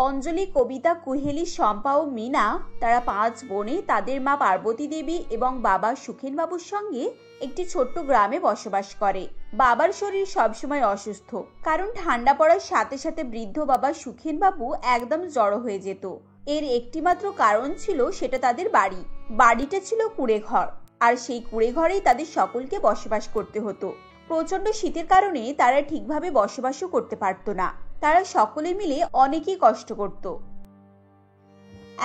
অঞ্জলি, কবিতা, কুহেলি, শম্পা ও মিনা তারা 5 বোনে তাদের মা পার্বতী দেবী এবং বাবা সুখেনবাবুর সঙ্গে একটি ছোট্ট গ্রামে বসবাস করে। বাবার শরীর সবসময় অসুস্থ, কারণ ঠান্ডা পড়ার সাথে সাথে বৃদ্ধ বাবা সুখেনবাবু একদম জড়ো হয়ে যেত। এর একটিমাত্র কারণ ছিল, সেটা তাদের বাড়ি। বাড়িটা ছিল কুঁড়ে ঘর, আর সেই কুঁড়ে ঘরেই তাদের সকলকে বসবাস করতে হতো। প্রচন্ড শীতের কারণে তারা ঠিকভাবে বসবাসও করতে পারতো না। তারা সকলে মিলে অনেকই কষ্ট করত।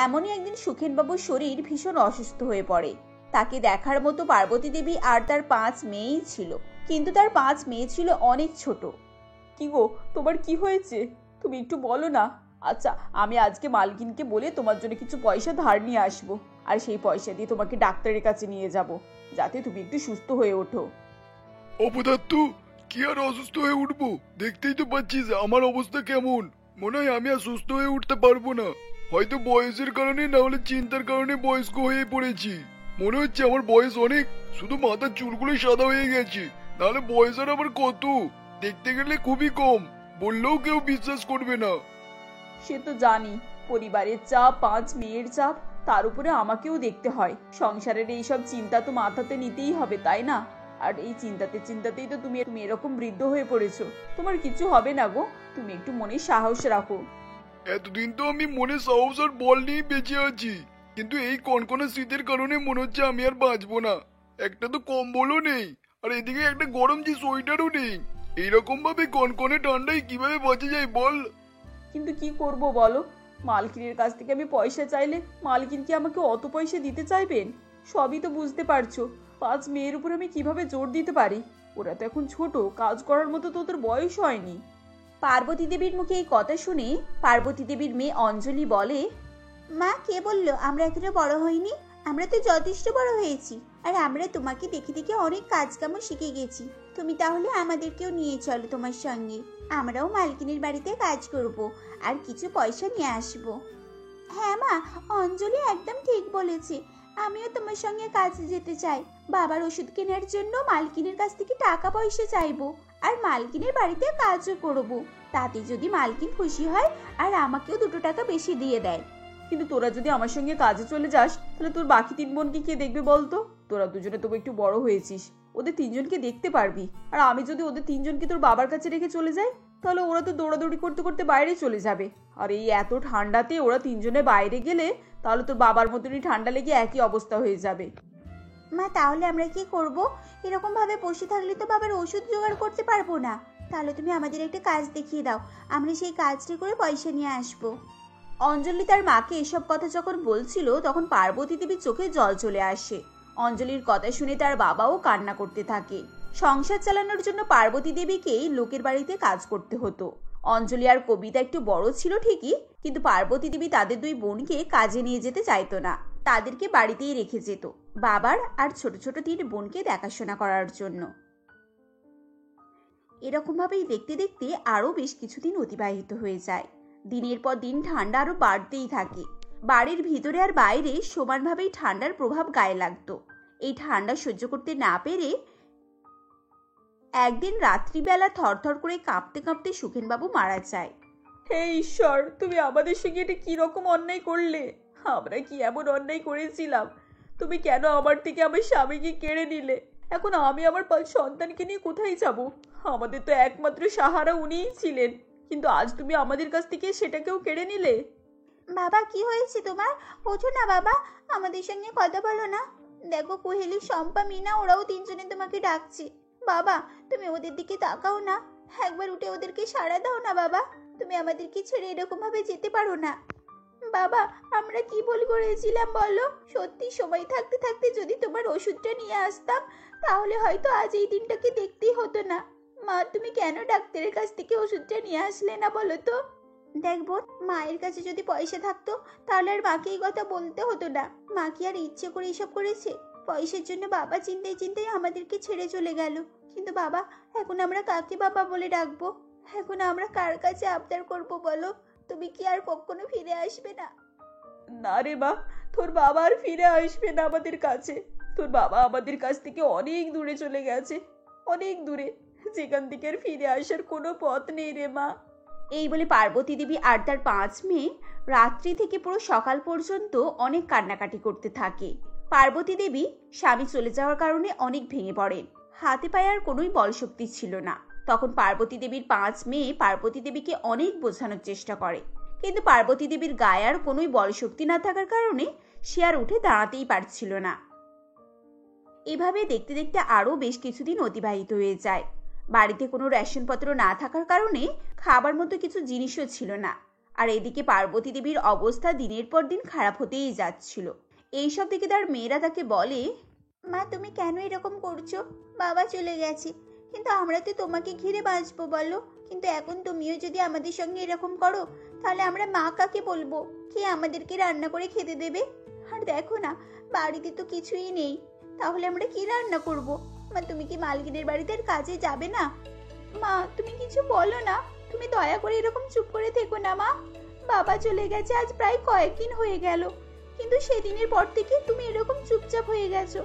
এমনই একদিন সুখেনবাবুর শরীর ভীষণ অসুস্থ হয়ে পড়ে। তাকে দেখার মতো পার্বতী দেবী আর তার 5 মেয়েই ছিল, কিন্তু তার 5 মেয়ে ছিল অনেক ছোট। কি গো, তোমার কি হয়েছে? তুমি একটু বলো না। আচ্ছা, আমি আজকে মালকিনকে বলে তোমার জন্য কিছু পয়সা ধার নিয়ে আসবো, আর সেই পয়সা দিয়ে তোমাকে ডাক্তারের কাছে নিয়ে যাব, যাতে তুমি একটু সুস্থ হয়ে ওঠো। অপদার্থ, কি আর অসুস্থ হয়ে উঠবো? দেখতেই তো পাচ্ছিস আমার অবস্থা কেমন। মনে হয় আমি আর সুস্থ হয়ে উঠতে পারবো না। হয়তো বয়সের কারণে, না হলে চিন্তার কারণে বয়স্ক হয়ে পড়েছি। মনে হচ্ছে আমার বয়স অনেক, শুধু মাথার চুলগুলো সাদা হয়ে গেছে। নাহলে বয়স আর আমার কত? দেখতে গেলে খুবই কম, বললেও কেউ বিশ্বাস করবে না। সে তো জানি, পরিবারের চাপ, 5 মেয়ের চাপ, তার উপরে আমাকেও দেখতে হয়। সংসারের এইসব চিন্তা তো মাথাতে নিতেই হবে, তাই না? আর এই চিন্তাতে চিন্তাতেই তো তুমি এরকম বৃদ্ধ হয়ে পড়েছো। তোমার কিছু হবে না গো, তুমি একটু মনে সাহস রাখো। এতদিন তো আমি মনে সাহস আর বল নিয়ে বেঁচে আছি, কিন্তু এই কনকনে শীতের কারণে মনে হচ্ছে আমি আর বাঁচবো না। একটা তো কম্বলও নেই, আর এদিকে একটা গরম যে সোয়েটারও নেই। এইরকম ভাবে কনকনে ঠান্ডায় কিভাবে বাঁচা যায় বল? কিন্তু কি করব বলো? মালকিনের কাছ থেকে আমি পয়সা চাইলে মালকিন কি আমাকে অত পয়সা দিতে চাইবেন? সবই তো বুঝতে পারছো, 5 মেয়ের উপর আমি কিভাবে জোর দিতে পারি? ওরা তো এখন ছোট, কাজ করার মতো তো ওদের বয়স হয়নি। পার্বতী দেবীর মুখে এই কথা শুনে পার্বতী দেবীর মেয়ে অঞ্জলি বলে, মা, কে বললো আমরা এখনো বড় হইনি? আমরা তো যথেষ্ট বড় হয়েছি, আর আমরা তোমাকে দেখে দেখে অনেক কাজকামও শিখে গেছি। তুমি তাহলে আমাদেরকেও নিয়ে চলো তোমার সঙ্গে। আমরাও মালকিনের বাড়িতে কাজ করব, আর কিছু পয়সা নিয়ে আসব। হ্যাঁ মা, অঞ্জলি একদম ঠিক বলেছে। আমিও তোমার সঙ্গে কাজে যেতে চাই। বাবার ওষুধ কেনার জন্য মালকিনের কাছ থেকে টাকা পয়সা চাইবো, আর মালকিনের বাড়িতে কাজও করব। তাতে যদি মালকিন খুশি হয় আর আমাকেও 2 টাকা বেশি দিয়ে দেয়। কিন্তু তোরা যদি আমার সঙ্গে কাজে চলে যাস, তাহলে তোর বাকি 3 বোনকে কে দেখবে বলতো? তোরা দুজনে তবু একটু বড় হয়েছিস, ওদের 3 জনকে দেখতে পারবি। আর আমি যদি ওদের 3 জনকে তোর বাবার কাছে রেখে চলে যাই, তাহলে ওরা তো দৌড়াদৌড়ি করতে করতে বাইরে চলে যাবে। আর এই এত ঠান্ডাতে ওরা 3 জনে বাইরে গেলে তাহলে তোর বাবার মতনই ঠান্ডা লেগে একই অবস্থা হয়ে যাবে। মা, তাহলে আমরা কি করব? এরকম ভাবে বসে থাকলে তো বাবার ওষুধ জোগাড় করতে পারবো না। তাহলে তুমি আমাদের একটা কাজ দেখিয়ে দাও, আমরা সেই কাজটি করে পয়সা নিয়ে আসবো। অঞ্জলি তার মাকে এসব কথা যখন বলছিল, তখন পার্বতী দেবীর চোখে জল চলে আসে। অঞ্জলির কথা শুনে তার বাবাও কান্না করতে থাকে। সংসার চালানোর জন্য পার্বতী দেবীকেই লোকের বাড়িতে কাজ করতে হতো। অঞ্জলি আর কবিতা একটু বড় ছিল ঠিকই, কিন্তু পার্বতী দেবী তাদের 2 বোনকে কাজে নিয়ে যেতে চাইতো না। তাদেরকে বাড়িতেই রেখে যেত, বাবার আর ছোট ছোট 3 বোনকে দেখাশোনা করার জন্য। এরকম ভাবেই দেখতে দেখতে আরো বেশ কিছুদিন অতিবাহিত হয়ে যায়। দিনের পর দিন ঠান্ডা আরো বাড়তেই থাকে। বাড়ির ভিতরে আর বাইরে সমানভাবেই ঠান্ডার প্রভাব গায়ে লাগতো। এই ঠান্ডা সহ্য করতে না পেরে একদিন রাত্রিবেলা থরথর করে কাঁপতে কাঁপতে সুখেনবাবু মারা যায়। হে ঈশ্বর, তুমি আমাদের সঙ্গে এটা কি রকম অন্যায় করলে? আমরা কি এমন অন্যায় করেছিলাম? তুমি কেন আমার থেকে আমার স্বামীকে কেড়ে নিলে? এখন আমি আমার 5 সন্তানকে নিয়ে কোথায় যাব? আমাদের তো একমাত্র সাহারা উনিই ছিলেন, কিন্তু আজ তুমি আমাদের কাছ থেকে সেটাকেও কেড়ে নিলে। বাবা, কি হয়েছে তোমার? ওঠো না বাবা, আমাদের সঙ্গে কথা বলো না। দেখো, কোহেলি, শম্পা, মিনা ওরাও 3 জনে তোমাকে ডাকছে। বাবা, তুমি ওদের দিকে তাকাও না, একবার উঠে ওদেরকে সাড়া দাও না বাবা। তুমি আমাদেরকে ছেড়ে এরকম ভাবে যেতে পারো না। বাবা, আমরা কি ভুল করেছিলাম বলো? সত্যি সময় থাকতে থাকতে যদি তোমার ওষুধটা নিয়ে আসতাম, তাহলে হয়তো আজ এই দিনটাকে দেখতেই হতো না। মা, তুমি কেন ডাক্তারের কাছ থেকে ওষুধটা নিয়ে আসলে না বলো তো? দেখবো, মায়ের কাছে যদি পয়সা থাকতো তাহলে আর মাকে এই কথা বলতে হতো না। মা কি আর ইচ্ছে করে এসব করেছে? পয়সার জন্য বাবা চিন্তায় চিন্তায় আমাদেরকে ছেড়ে চলে গেল। কিন্তু বাবা, এখন আমরা কাকে বাবা বলে ডাকবো? এখন আমরা কার কাছে আবদার করবো বলো? তুমি কি আর কখনো ফিরে আসবে না? না রে মা, তোর বাবা আর ফিরে আসবে না আমাদের কাছে। তোর বাবা আমাদের কাছ থেকে অনেক দূরে চলে গেছে, অনেক দূরে, যেখান থেকে আর ফিরে আসার কোনো পথ নেই রে মা। এই বলে পার্বতী দেবী আর তার 5 মেয়ে রাত্রি থেকে পুরো সকাল পর্যন্ত অনেক কান্নাকাটি করতে থাকে। পার্বতী দেবী স্বামী চলে যাওয়ার কারণে অনেক ভেঙে পড়েন, হাতে পায়ে আর কোনোই বলশক্তি ছিল না। তখন পার্বতী দেবীর 5 মেয়ে পার্বতী দেবীকে অনেক বোঝানোর চেষ্টা করে, কিন্তু পার্বতী দেবীর গায়ে আর কোনোই বলশক্তি না থাকার কারণে সে আর উঠে দাঁড়াতেই পারছিল না। এভাবে দেখতে দেখতে আরও বেশ কিছুদিন অতিবাহিত হয়ে যায়। বাড়িতে কোনো রেশনপত্র না থাকার কারণে খাবার মতো কিছু জিনিসও ছিল না। আর এদিকে পার্বতী দেবীর অবস্থা দিনের পর দিন খারাপ হতেই যাচ্ছিল। এইসব দেখে তার মেয়েরা তাকে বলে, মা তুমি কেন এরকম করছো? বাবা চলে গেছে, কিন্তু আমরা তো তোমাকে ঘিরে বাঁচবো বলো। কিন্তু এখন তুমিও যদি আমাদের সঙ্গে এরকম করো তাহলে আমরা মা কাকে বলবো? কে আমাদেরকে রান্না করে খেতে দেবে? আর দেখো না, বাড়িতে তো কিছুই নেই, তাহলে আমরা কি রান্না করব? মা তুমি কি মালকিনের বাড়িতে আর কাজে যাবে না? মা তুমি কিছু বলো না, তুমি দয়া করে এরকম চুপ করে থেকো না মা। বাবা চলে গেছে আজ প্রায় কয়েকদিন হয়ে গেল, কিন্তু সেদিনের পর থেকে তুমি এরকম চুপচাপ হয়ে গেছো।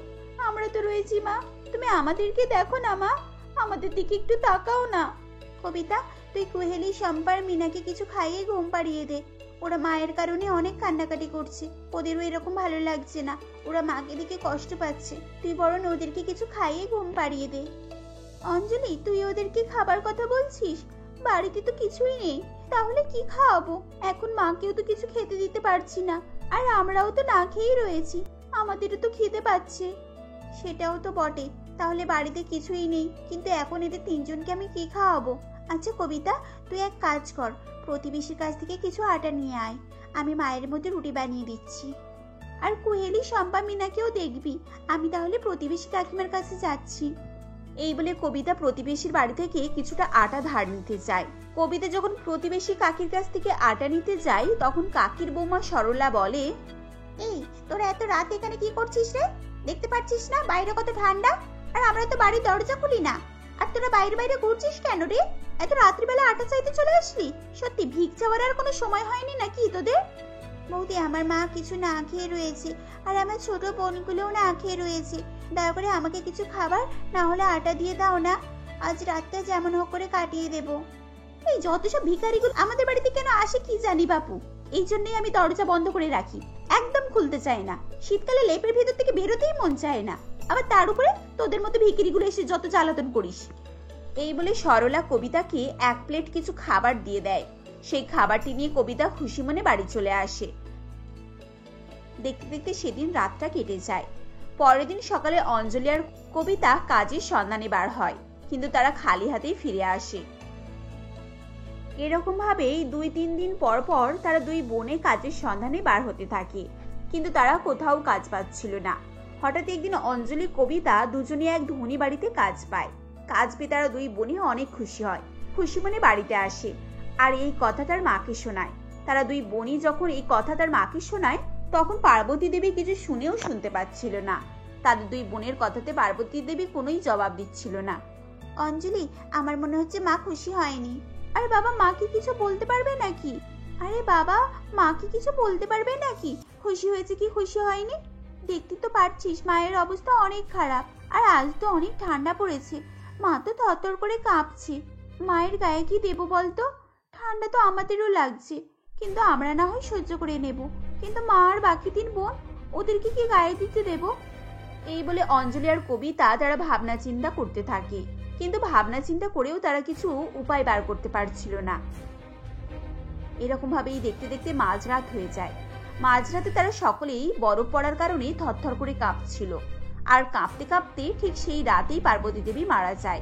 আমরা তো রয়েছি মা, তুমি আমাদেরকে দেখো না মা, আমাদের দিকে একটু তাকাও না। কবিতা, তুই কুহেলি, শম্পার, মিনাকে কিছু খাইয়ে ঘুম পাড়িয়ে দে। ওরা মায়ের কারণে অনেক কান্নাকাটি করছে, ওদেরও এরকম ভালো লাগছে না, ওরা মাকে দেখে কষ্ট পাচ্ছে। তুই বরং ওদেরকে কিছু খাইয়ে ঘুম পাড়িয়ে দে। অঞ্জলি, তুই ওদেরকে খাবার কথা বলছিস? বাড়িতে তো কিছুই নেই, তাহলে কি খাওয়াবো? এখন মাকেও তো কিছু খেতে দিতে পারছি না, আর আমরাও তো না খেয়েই রয়েছি, আমাদেরও তো খেতে পাচ্ছে। সেটাও তো বটে, তাহলে বাড়িতে কিছুই নেই, কিন্তু এখন এদের 3 জনকে আমি কি খাওয়াবো? আচ্ছা কবিতা, তুই এক কাজ কর, প্রতিবেশীর কাছ থেকে কিছু আটা নিয়ে আয়, আমি মায়ের মধ্যে রুটি বানিয়ে দিচ্ছি। আর কুহেলি, শম্পা, মিনাকেও দেখবি, আমি তাহলে প্রতিবেশী কাকিমার কাছে যাচ্ছি। এই বলে কবিতা প্রতিবেশীর বাড়ি থেকে কিছুটা আটা ধার নিতে যায়। কবিতা যখন প্রতিবেশী কাকির কাছ থেকে আটা নিতে যায়, তখন কাকির বৌমা সরলা বলে, এই তোরা এত রাত এখানে কি করছিস রে? দেখতে পাচ্ছিস না বাইরে কত ঠান্ডা, আর আমরা তো বাড়ির দরজা খুলি না, আর তোরা বাইরে বাইরে ঘুরছিস কেন রে? এত রাত্রিবেলা আটা চাইতে চলে আসলি? সত্যি ভিক চাওয়ার আর কোনো সময় হয়নি নাকি তোদের? বৌদি, আমার মা কিছু না খেয়ে রয়েছে, আর আমার ছোট বোনগুলোও না খেয়ে রয়েছে, দয়া করে আমাকে কিছু খাবার না হলে আটা দিয়ে দাও না, আজ রাতটা যেমন হোক করে কাটিয়ে দেব। এই যত সব ভিখারিগুলো আমাদের বাড়িতে কেন আসে কি জানি বাপু, এই জন্যই আমি দরজা বন্ধ করে রাখি, একদম খুলতে চাই না। শীতকালে লেপের ভেতর থেকে বেরোতেই মন চায় না, আবার তার উপরে তোদের মতো ভিখারিগুলো এসে যত জ্বালাতন করিস। এই বলে সরলা কবিতাকে 1 প্লেট কিছু খাবার দিয়ে দেয়। সেই খাবারটি নিয়ে কবিতা খুশি মনে বাড়ি চলে আসে। দেখতে দেখতে সেদিন রাতটা কেটে যায়। পরের দিন সকালে অঞ্জলি আর কবিতা কাজের সন্ধানে বার হয়, কিন্তু তারা খালি হাতেই ফিরে আসে। এরকম ভাবেই 2-3 দিন পর পর তারা 2 বোনে কাজের সন্ধানে বার হতে থাকে, কিন্তু তারা কোথাও কাজ পাচ্ছিল না। হঠাৎ একদিন অঞ্জলি, কবিতা দুজনে এক ধনী বাড়িতে কাজ পায়। কাজ পেয়ে তারা 2 বোনই অনেক খুশি হয়, খুশি মনে বাড়িতে আসে আর এই কথা তার মাকে শোনায়। তারা 2 বোনই যখন এই কথা তার মাকে শোনায়, তখন পার্বতী দেবী কিছু শুনেও শুনতে পাচ্ছিল না। তাদের 2 বোনের কথাতে পার্বতী দেবী কোনোই জবাব দিচ্ছিল না। অঞ্জলি, আমার মনে হচ্ছে মা খুশি হয়নি। আরে বাবা, মা কি কিছু বলতে পারবে নাকি? আরে বাবা, মা কি কিছু বলতে পারবে নাকি খুশি হয়েছে কি খুশি হয়নি? দেখতে তো পারছিস মায়ের অবস্থা অনেক খারাপ, আর আজ তো অনেক ঠান্ডা পড়েছে, মা তো থরথর করে কাঁপছে। মায়ের গায়ে কি দেবো বলতো? ঠান্ডা তো আমাদেরও লাগছে, কিন্তু আমরা না হয় সহ্য করে নেব, কিন্তু মা আর বাকি 3 বোন, ওদেরকে কি গায়ে দিতে দেব? এই বলে অঞ্জলি আর কবিতা তারা ভাবনা চিন্তা করতে থাকে, কিন্তু ভাবনা চিন্তা করেও তারা কিছু উপায় বার করতে পারছিল না। এরকম ভাবেই দেখতে দেখতে মাঝরাত হয়ে যায়। মাঝরাতে তারা সকলেই বরফ পড়ার কারণে থরথর করে কাঁপছিল, আর কাঁপতে কাঁপতে ঠিক সেই রাতেই পার্বতী দেবী মারা যায়।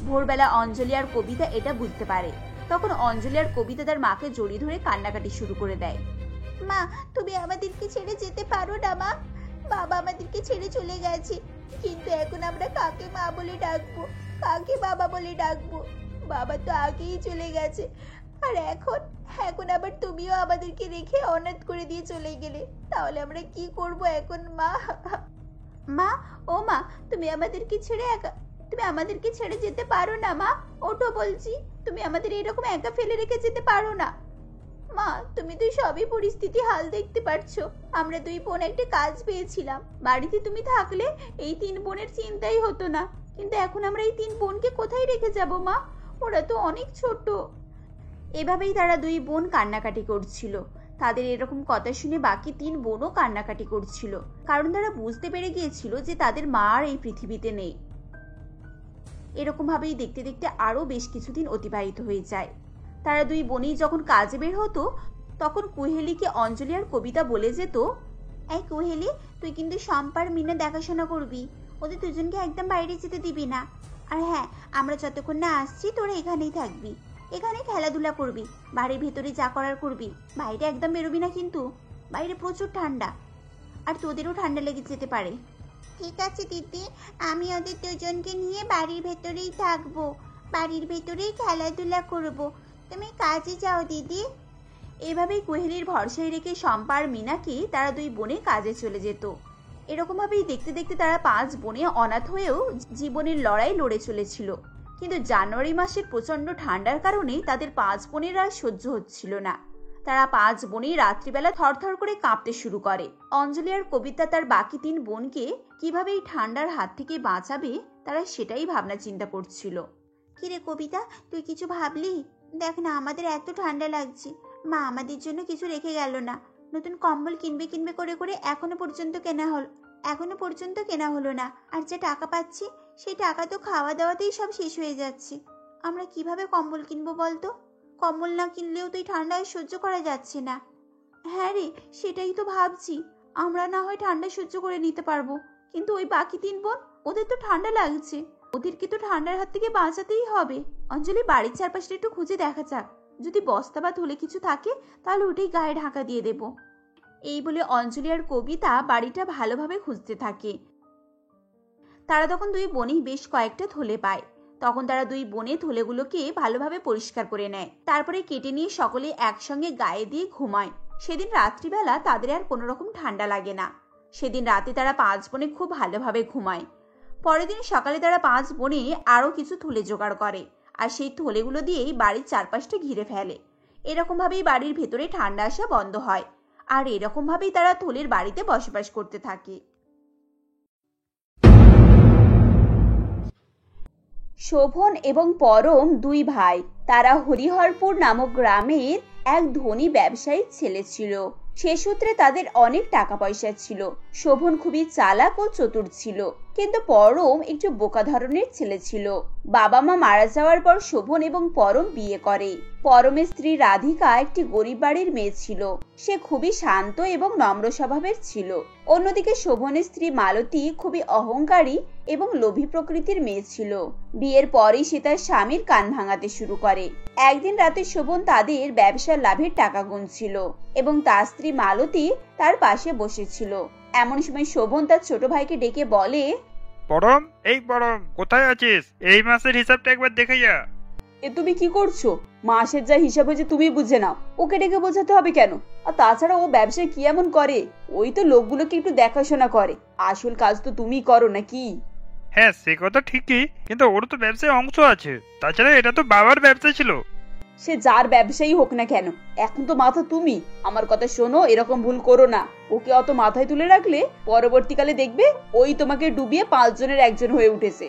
ভোরবেলা অঞ্জলি আর কবিতা এটা বুঝতে পারে। তখন অঞ্জলি আর কবিতা তার মাকে জড়িয়ে ধরে কান্নাকাটি শুরু করে দেয়। মা, তুমি আমাদেরকে ছেড়ে যেতে পারো না মা, বাবা আমাদেরকে ছেড়ে চলে গেছে, কিন্তু এখন আমরা কাকে মা বলে ডাকবো, কাকে বাবা বলে ডাকবো? বাবা তো আগেই চলে গেছে, আর এখন এখন আবার তুমিও আমাদেরকে রেখে অনাথ করে দিয়ে চলে গেলে, তাহলে আমরা কি করব এখন মা? মা, ও মা, তুমি আমাদেরকে ছেড়ে যেতে পারো না মা, ওঠো বলছি, তুমি আমাদের এরকম একা ফেলে রেখে যেতে পারো না। মা, তুমি তো সবই পরিস্থিতি হাল দেখতে পারছো, আমরা 2 বোন একটা কাজ পেয়েছিলাম, বাড়িতে তুমি থাকলে এই 3 বোনের চিন্তাই হতো না, কিন্তু এখন আমরা এই 3 বোনকে কোথায় রেখে যাব মা? ওরা তো অনেক ছোট। এভাবেই তারা দুই বোন কান্নাকাটি করছিল। তাদের এরকম কথা শুনে বাকি 3 বোনও কান্নাকাটি করছিল, কারণ তারা বুঝতে পেরে গিয়েছিল যে তাদের মা আর এই পৃথিবীতে নেই। এরকম ভাবেই দেখতে দেখতে আরো বেশ কিছুদিন অতিবাহিত হয়ে যায়। তারা দুই বোনই যখন কাজে বের হতো, তখন কুহেলিকে অঞ্জলি আর কবিতা বলে যেত, এই কুহেলি, তুই কিন্তু শম্পার মিনা দেখাশোনা করবি, ওদের দুজনকে একদম বাইরে যেতে দিবি না। আর হ্যাঁ, আমরা যতক্ষণ না আসছি তোরা এখানেই থাকবি, এখানে খেলাধুলা করবি, বাড়ির ভেতরে যা করার করবি, বাইরে একদম বেরোবি না কিন্তু, বাইরে প্রচুর ঠান্ডা, আর তোদেরও ঠান্ডা লেগে যেতে পারে। ঠিক আছে দিদি, আমি ওদের দুজনকে নিয়ে বাড়ির ভেতরেই থাকবো, বাড়ির ভেতরেই খেলাধুলা করব, তুমি কাজে যাও দিদি। এভাবেই কোহেলির ভরসায় রেখে শম্পা আর মিনাকে তারা দুই বোনে কাজে চলে যেত। এরকম ভাবেই দেখতে দেখতে তারা 5 বোনে অনাথ হয়েও জীবনের লড়াই লড়ে চলেছিল। কিন্তু জানুয়ারি মাসের প্রচন্ড ঠান্ডার কারণে তাদের 5 বোনের আর সহ্য হচ্ছিল না। তারা 5 বোনই রাত্রিবেলা থরথর করে কাঁপতে শুরু করে। অঞ্জলি আর কবিতা তার বাকি 3 বোনকে কিভাবে এই ঠান্ডার হাত থেকে বাঁচাবে, তারা সেটাই ভাবনা চিন্তা করছিল। কিরে কবিতা, তুই কিছু ভাবলি? দেখ না, আমাদের এত ঠান্ডা লাগছে, মা আমাদের জন্য কিছু রেখে গেল না। নতুন কম্বল কিনবে করে করে এখনো পর্যন্ত কেনা হলো না। আর যে টাকা পাচ্ছি, সেই টাকা তো খাওয়া দাওয়াতেই সব শেষ হয়ে যাচ্ছে। আমরা কিভাবে কম্বল কিনবো বলতো? কম্বল না কিনলেও তো এই ঠান্ডায় সহ্য করা যাচ্ছে না। হ্যাঁ রে, সেটাই তো ভাবছি। আমরা না হয় ঠান্ডা সহ্য করে নিতে পারবো, কিন্তু ওই বাকি 3 বোন, ওদের তো ঠান্ডা লাগছে, ওদেরকে তো ঠান্ডার হাত থেকে বাঁচাতেই হবে। অঞ্জলি, বাড়ির চারপাশটা একটু খুঁজে দেখা যাক, যদি বস্তা বা থলে কিছু থাকে তাহলে ওটাই গায়ে ঢাকা দিয়ে দেব। এই বলে অঞ্জলি আর কবিতা বাড়িটা ভালোভাবে খুঁজতে থাকে। তারা তখন দুই বোনই বেশ কয়েকটা থলে পায়। তখন তারা দুই বোনে থলেগুলোকে ভালোভাবে পরিষ্কার করে নেয়, তারপরে কেটে নিয়ে সকলে একসঙ্গে গায়ে দিয়ে ঘুমায়। সেদিন রাত্রিবেলা তাদের আর কোনো রকম ঠান্ডা লাগে না। সেদিন রাতে তারা 5 বোনে খুব ভালোভাবে ঘুমায়। পরের দিন সকালে তারা 5 বোনে আরো কিছু থলে জোগাড় করে, আর সেই থলেগুলো দিয়েই বাড়ির চারপাশটা ঘিরে ফেলে। এরকম ভাবেই বাড়ির ভেতরে ঠান্ডা আসা বন্ধ হয়, আর এরকম ভাবেই তারা থলের বাড়িতে বসবাস করতে থাকে। শোভন এবং পরম 2 ভাই। তারা হরিহরপুর নামক গ্রামের এক ধনী ব্যবসায়ীর ছেলে ছিল। সে সূত্রে তাদের অনেক টাকা পয়সা ছিল। শোভন খুবই চালাক ও চতুর ছিল, কিন্তু পরম একটু বোকা ধরনের ছেলে ছিল। বাবা মা মারা যাওয়ার পর শোভন এবং পরম বিয়ে করে। পরমের স্ত্রী রাধিকা একটি গরিব বাড়ির মেয়ে ছিল। সে খুবই শান্ত এবং নম্র স্বভাবের ছিল। অন্যদিকে শোভনের স্ত্রী মালতী খুবই অহংকারী এবং লোভী প্রকৃতির মেয়ে ছিল। বিয়ের পরেই সে তার স্বামীর কান ভাঙাতে শুরু করে। একদিন রাতে শোভন তাদের ব্যবসার লাভের টাকা গুনছিল এবং তার স্ত্রী মালতী তার পাশে বসেছিল। এমন সময় শোভন তার ছোট ভাইকে ডেকে বলে, পরম, এই পরম, কোথায় আছিস? এই মাসের হিসাবটা একবার দেখে যা। এ তুমি কি করছো? মাসের যা হিসাব হয়েছে তুমি বুঝে নাও, ওকে ডেকে বোঝাতে হবে কেন? আর তাছাড়া ও ব্যবসায় কি এমন করে? ওই তো লোকগুলোকে একটু দেখাশোনা করে, আসল কাজ তো তুমি করো নাকি? হ্যাঁ, সে কথা ঠিকই, কিন্তু ওর তো ব্যবসায় অংশ আছে। তাছাড়া এটা তো বাবার ব্যবসা ছিল। সে যার ব্যবসায়ী হোক না কেন, এখন তো মাথা তুমি। আমার কথা শোনো, এরকম ভুল করো না। ওকে অত মাথায় তুলে রাখলে পরবর্তীকালে দেখবে ওই তোমাকে ডুবিয়ে 5 জনের একজন হয়ে উঠেছে।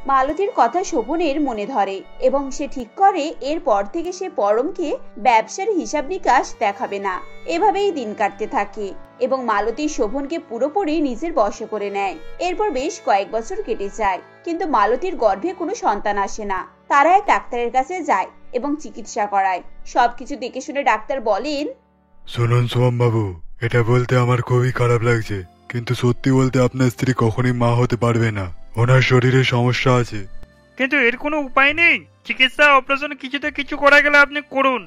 মালতীর কথা শোভনের মনে ধরে এবং সে ঠিক করে এরপর থেকে সে পরমকে ব্যবসার হিসাব নিকাশ দেখাবে না। এভাবেই দিন কাটতে থাকে এবং মালতী শোভনকে পুরোপুরি নিজের বশে করে নেয়। এরপর বেশ কয়েক বছর কেটে যায়, কিন্তু মালতীর গর্ভে কোনো সন্তান আসে না। তারা এক ডাক্তারের কাছে যায় এবং চিকিৎসা করায়। সবকিছু দেখে শুনে ডাক্তার বলেন, শুনুন সোম বাবু, এটা বলতে আমার খুবই খারাপ লাগছে, কিন্তু সত্যি বলতে আপনার স্ত্রী কখনই মা হতে পারবে না। ওনার শরীরে সমস্যা আছে। কিন্তু এর কোনো উপায় নেই? চিকিৎসা, অপারেশন, কিছুতে কিছু করা গেলে আপনি করুন।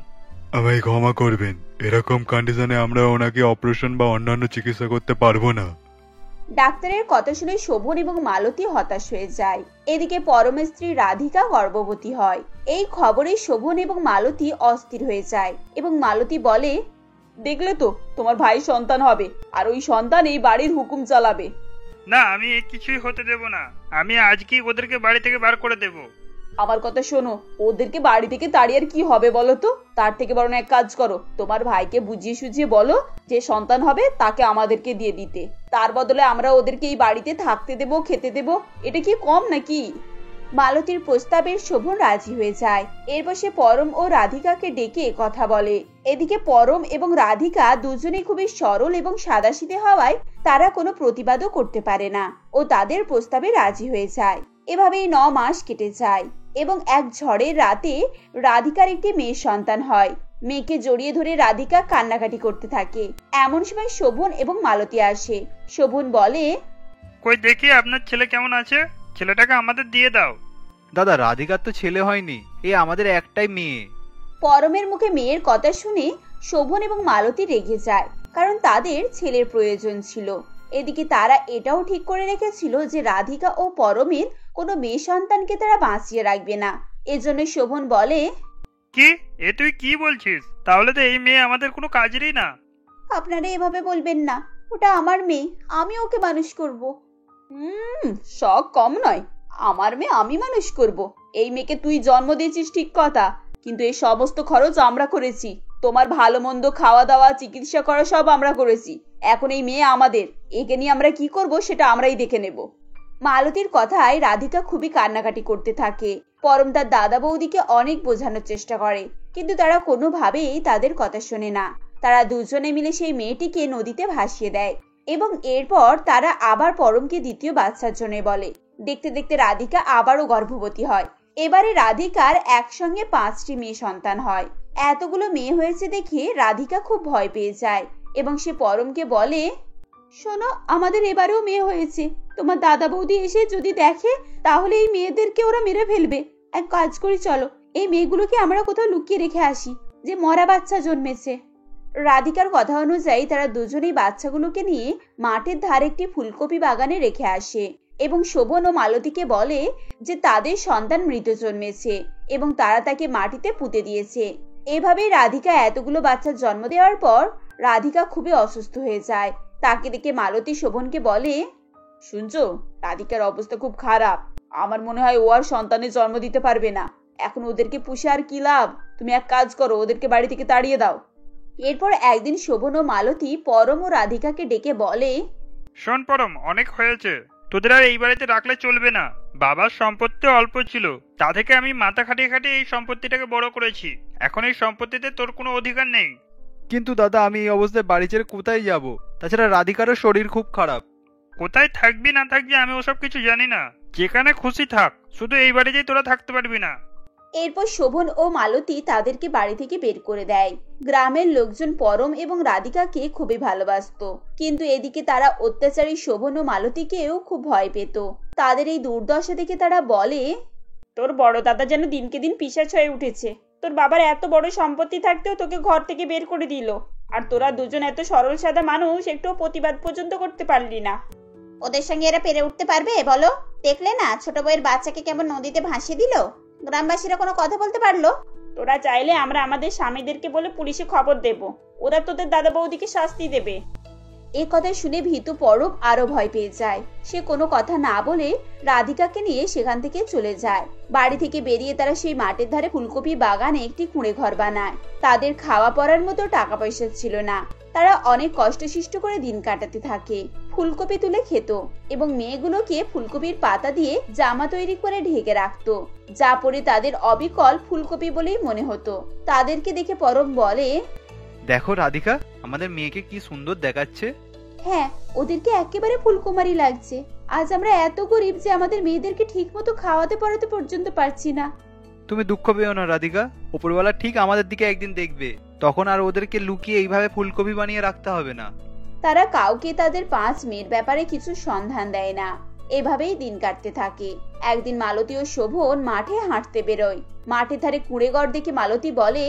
আমায় ক্ষমা করবেন, এরকম কন্ডিশনে আমরা ওনাকে অপারেশন বা অন্যান্য চিকিৎসা করতে পারবো না। ডাক্তারের কথা শুনে শোভন এবং মালতী হতাশ হয়ে যায়। এদিকে পরমের স্ত্রী রাধিকা গর্ভবতী হয়। এই খবরে শোভন এবং মালতী অস্থির হয়ে যায় এবং মালতী বলে, দেখলে তো, তোমার ভাই সন্তান হবে, আর ওই সন্তান এই বাড়ির হুকুম চালাবে। না, আমি কিছুই হতে দেব না। আমি আজকেই ওদেরকে বাড়ি থেকে বার করে দেব। আমার কথা শোনো, ওদেরকে বাড়ি থেকে তাড়িয়ে আর কি হবে বলো তো? তার থেকে বরং এক কাজ করো, তোমার ভাইকে বুঝিয়ে সুঝিয়ে বলো যে সন্তান হবে তাকে আমাদেরকে দিয়ে দিতে। তার বদলে আমরা ওদেরকে এই বাড়িতে থাকতে দেবো, খেতে দেবো। এটা কি কম নাকি? মালতীর প্রস্তাবের শোভন রাজি হয়ে যায়। এরপর সে পরম ও রাধিকাকে ডেকে কথা বলে। এদিকে পরম এবং রাধিকা দুজনেই খুবই সরল এবং সাদাসিধে হওয়ায় তারা কোনো প্রতিবাদও করতে পারে না ও তাদের প্রস্তাবে রাজি হয়ে যায়। এভাবেই 9 মাস কেটে যায় এবং এক ঝড়ের রাতে রাধিকার একটি মেয়ে সন্তান হয়। মেয়েকে জড়িয়ে ধরে রাধিকা কান্নাকাটি করতে থাকে। এমন সময় শোভন এবং মালতী আসে। শোভন বলে, কই দেখি আপনার ছেলে কেমন আছে, ছেলেটাকে আমাদের দিয়ে দাও। দাদা, রাধিকার তো ছেলে হয়নি, এ আমাদের একটাই মেয়ে। পরমের মুখে মেয়ের কথা শুনে শোভন এবং মালতী রেগে যায়, কারণ তাদের ছেলের প্রয়োজন ছিল। এদিকে তারা এটাও ঠিক করে রেখেছিল যে রাধিকা ও পরমের কোনো মেয়ে সন্তানকে তারা বাঁচিয়ে রাখবে না। এজন্য শোভন বলে, কি এ তুই কি বলছিস? তাহলে তো এই মেয়ে আমাদের কোনো কাজেরই না। আপনারা এভাবে বলবেন না, ওটা আমার মেয়ে, আমি ওকে মানুষ করব। শখ কম নয়, আমার মেয়ে আমি মানুষ করব। এই মেয়েকে তুই জন্ম দিয়েছিস ঠিক কথা, কিন্তু এই সমস্ত খরচ আমরা করেছি। তোমার ভালো মন্দ, খাওয়া দাওয়া, চিকিৎসা করা সব আমরা করেছি। এখন এই মেয়ে আমাদের, একে নিয়ে আমরা কি করব সেটা আমরাই দেখে নেব। মালতীর কথায় রাধিকা খুবই কান্নাকাটি করতে থাকে। পরম তার দাদা বৌদিকে অনেক বোঝানোর চেষ্টা করে, কিন্তু তারা কোনোভাবেই তাদের কথা শোনে না। তারা দুজনে মিলে সেই মেয়েটিকে নদীতে ভাসিয়ে দেয় এবং এরপর তারা আবার পরমকে দ্বিতীয় বাচ্চার জন্য বলে। দেখতে দেখতে রাধিকা আবারও গর্ভবতী হয়। এবারে রাধিকার একসঙ্গে 5টি মেয়ে সন্তান হয়। এতগুলো মেয়ে হয়েছে দেখে রাধিকা খুব ভয় পেয়ে যায় এবং সে পরমকে বলে, শোনো, আমাদের এবারেও মেয়ে হয়েছে। তোমার দাদা বৌদি এসে যদি দেখে তাহলে এই মেয়েদেরকে ওরা মেরে ফেলবে। এক কাজ করি, চলো এই মেয়েগুলোকে আমরা কোথাও লুকিয়ে রেখে আসি, যে মরা বাচ্চা জন্মেছে। রাধিকার কথা অনুযায়ী তারা দুজনেই বাচ্চাগুলোকে নিয়ে মাঠের ধারে একটি ফুলকপি বাগানে রেখে আসে এবং শোভন ও মালতীকে বলে যে তাদের সন্তান মৃত জন্মেছে এবং তারা তাকে মাটিতে পুঁতে দিয়েছে। এভাবেই রাধিকা এতগুলো বাচ্চার জন্ম দেওয়ার পর রাধিকা খুবই অসুস্থ হয়ে যায়। তাকে দেখে মালতী শোভনকে বলে, শুনছো, রাধিকার অবস্থা খুব খারাপ। আমার মনে হয় ও আর সন্তানের জন্ম দিতে পারবে না। এখন ওদেরকে পুষে আর কি লাভ? তুমি এক কাজ করো, ওদেরকে বাড়ি থেকে তাড়িয়ে দাও। এরপর একদিন শোভন ও মালতী পরম ও রাধিকাকে ডেকে বলে, শোন পরম, অনেক হয়েছে, তোদের আর এই বাড়িতে রাখলে চলবে না। বাবার সম্পত্তি অল্প ছিল, তা থেকে আমি মাথা খাটিয়ে খাটিয়ে এই সম্পত্তিটাকে বড় করেছি। এখন এই সম্পত্তিতে তোর কোনো অধিকার নেই। কিন্তু দাদা, আমি এই অবস্থায় বাড়ি ছেড়ে কোথায় যাব? তাছাড়া রাধিকারও শরীর খুব খারাপ। কোথায় থাকবি না থাকবি আমি ওসব কিছু জানি না, যেখানে খুশি থাক, শুধু এই বাড়িতেই তোরা থাকতে পারবি না। এরপর শোভন ও মালতী তাদেরকে বাড়ি থেকে বের করে দেয়। গ্রামের লোকজন পরম এবং রাধিকাকে খুবই ভালোবাসতো, কিন্তু এদিকে তারা অত্যাচারী শোভন ও মালতীকেও খুব ভয় পেত। তাদের এই দুর্দশা দেখে তারা বলে, তোর বড় দাদা যেন দিনকে দিন পিশাচ হয়ে উঠেছে। তোর বাবার এত বড় সম্পত্তি থাকতেও তোকে ঘর থেকে বের করে দিল, আর তোরা দুজন এত সরল সাদা মানুষ একটু প্রতিবাদ পর্যন্ত করতে পারলি না। ওদের সঙ্গে এরা পেরে উঠতে পারবে বলো? দেখলে না ছোট বউয়ের বাচ্চাকে কেমন নদীতে ভাসিয়ে দিল। গ্রামবাসীরা কোনো কথা বলতে পারলো? তোরা চাইলে আমরা আমাদের স্বামীদেরকে বলে পুলিশে খবর দেব, ওরা তোদের দাদা বৌদিকে শাস্তি দেবে। এ কথা শুনে ভীতু পরম আরো ভয় পেয়ে যায়। সে কোনো কথা না বলে রাধিকাকে নিয়ে সেখান থেকে চলে যায়। বাড়ি থেকে বেরিয়ে তারা সেই মাঠের ধারে ফুলকপি বাগানে একটি কুঁড়ে ঘর বানায়। তাদের খাওয়া পড়ার মতো টাকা পয়সা ছিল না। তারা অনেক কষ্টসিষ্ট করে দিন কাটাতে থাকে। ফুলকপি তুলে খেত এবং মেয়েগুলোকে ফুলকপির পাতা দিয়ে জামা তৈরি করে ঢেকে রাখতো, যা পরে তাদের অবিকল ফুলকপি বলেই মনে হতো। তাদেরকে দেখে পরম বলে, দেখো রাধিকা, আমাদের মেয়েকে কি সুন্দর দেখাচ্ছে। হ্যাঁ, ওদেরকে একেবারে ফুলকুমারী লাগছে। আজ আমরা এত গরিব যে আমাদের মেয়েদেরকে ঠিক মতো খাওয়াতে পড়াতে পর্যন্ত পারছি না। তুমি দুঃখ পেও না রাধিকা, উপরওয়ালা ঠিক আমাদের দিকে একদিন দেখবে, তখন আর ওদেরকে লুকিয়ে এইভাবে ফুলকপি বানিয়ে রাখতে হবে না। তারা কাউকে তাদের 5 মেয়ের ব্যাপারে কিছু সন্ধান দেয় না। এভাবেই দিন কাটতে থাকে। একদিন মালতী ও শোভন মাঠে হাঁটতে বেরোয়। মাঠের ধারে কুঁড়েঘর দেখে মালতী বলে,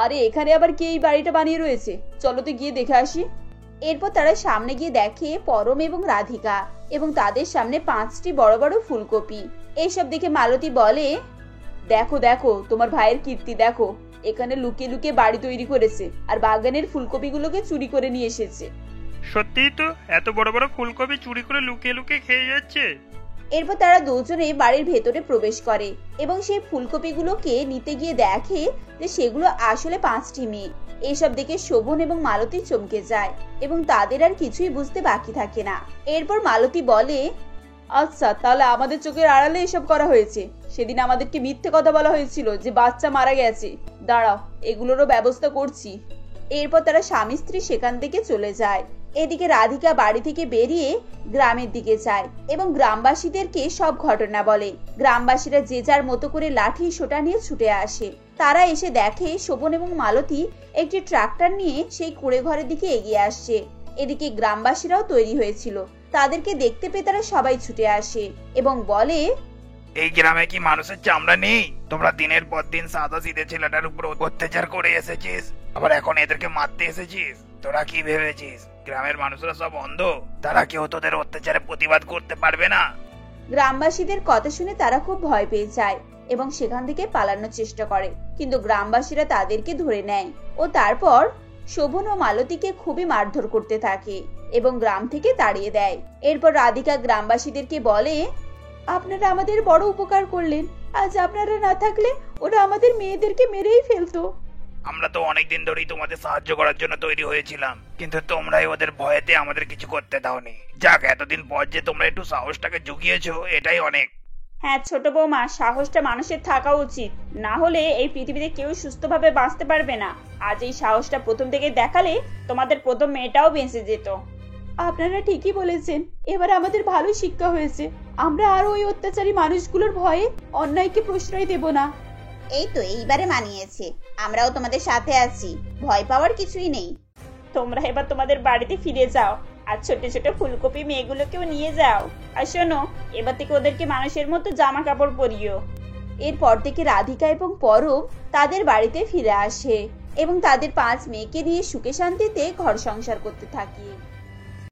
আরে এখানে আবার কে এই বাড়িটা বানিয়ে রয়েছে? চলো তো গিয়ে দেখে আসি। এরপর তারা সামনে গিয়ে দেখে পরম এবং রাধিকা এবং তাদের সামনে 5টি বড় বড় ফুলকপি। এইসব দেখে মালতী বলে, দেখো দেখো, তোমার ভাইয়ের কীর্তি দেখো, এখানে লুকিয়ে লুকিয়ে বাড়ি তৈরি করেছে আর বাগানের ফুলকপিগুলোকে চুরি করে নিয়ে এসেছে। সত্যিই তো, এত বড় বড় ফুলকপি চুরি করে লুকিয়ে লুকিয়ে খেয়ে যাচ্ছে। এরপর তারা দুজনে বাড়ির ভেতরে প্রবেশ করে এবং সেই ফুলকপিগুলোকে নিতে গিয়ে দেখে যে সেগুলো আসলে 5টি মেয়ে। এইসব দেখে শোভন এবং মালতী চমকে যায় এবং তাদের আর কিছুই বুঝতে বাকি থাকে না। এরপর মালতী বলে, আচ্ছা, তাহলে আমাদের চোখের আড়ালে এসব করা হয়েছে। সেদিন আমাদেরকে মিথ্যে কথা বলা হয়েছিল যে বাচ্চা মারা গেছে। দাঁড়াও, এগুলোরও ব্যবস্থা করছি। এরপর তারা স্বামী স্ত্রী সেখান থেকে চলে যায়। এদিকে রাধিকা বাড়ি থেকে বেরিয়ে গ্রামের দিকে যায় এবং গ্রামবাসীদেরকে সব ঘটনা বলে। গ্রামবাসীরা যে যার মতো করে লাঠি সোটা নিয়ে ছুটে আসে। তারা এসে দেখে শোভন এবং মালতী একটি ট্রাক্টর নিয়ে সেই কুঁড়ে ঘরের দিকে এগিয়ে আসছে। এদিকে গ্রামবাসীরাও তৈরি হয়েছিল। তাদেরকে দেখতে পেয়ে তারা সবাই ছুটে আসে এবং বলে, এই গ্রামে কি মানুষের চামড়া নেই? তোমরা দিনের পর দিন সাদা সিধে ছেলেটার উপর অত্যাচার করে এসেছিস, আবার এখন এদেরকে মারতে এসেছিস। তোরা কি ভেবেছিস গ্রামের মানুষরা সব অন্ধ? তারা কেউ তোদের অত্যাচারে প্রতিবাদ করতে পারবে না? গ্রামবাসীদের কথা শুনে তারা খুব ভয় পেয়ে যায় এবং সেখান থেকে পালানোর চেষ্টা করে, কিন্তু গ্রামবাসীরা তাদেরকে ধরে নেয় ও তারপর শোভন ও মালতীকে খুবই মারধর করতে থাকে এবং গ্রাম থেকে তাড়িয়ে দেয়। এরপর রাধিকা গ্রামবাসীদেরকে বলে, আপনারা আমাদের বড় উপকার করলেন। আজ আপনারা না থাকলে ওরা আমাদের মেয়েদেরকে মেরেই ফেলতো। আমরা তো অনেকদিন ধরেই তোমাদের সাহায্য করার জন্য তৈরি হয়েছিলাম, কিন্তু তোমরাই ওদের ভয়েতে আমাদের কিছু করতে দাওনি। যাক, এতদিন পর যে তোমরা একটু সাহসটাকে জুগিয়েছো, এটাই অনেক। হ্যাঁ ছোট বৌমা, সাহসটা মানুষের থাকা উচিত, না হলে এই পৃথিবীতে কেউ সুস্থভাবে বাঁচতে পারবে না। আজ এই সাহসটা প্রথম থেকে দেখালে তোমাদের প্রথম মেয়েটাও বেঁচে যেত। আপনারা ঠিকই বলেছেন, এবার আমাদের ভালো শিক্ষা হয়েছে। আমরা আর ওই অত্যাচারী মানুষগুলোর ভয়ে অন্যায়কে প্রশ্রয় দেব না। এই তো এইবারে মানিয়েছে, আমরাও তোমাদের সাথে আছি, ভয় পাওয়ার কিছুই নেই। তোমরা এবার তোমাদের বাড়িতে ফিরে যাও আর ছোট ছোট ফুলকপি মেয়েগুলোকেও নিয়ে যাও। আর শোনো, এবার থেকে ওদেরকে মানুষের মতো জামা কাপড় পরিও। এরপর থেকে রাধিকা এবং পরব তাদের বাড়িতে ফিরে আসে এবং তাদের 5 মেয়েকে নিয়ে সুখে শান্তিতে ঘর সংসার করতে থাকে।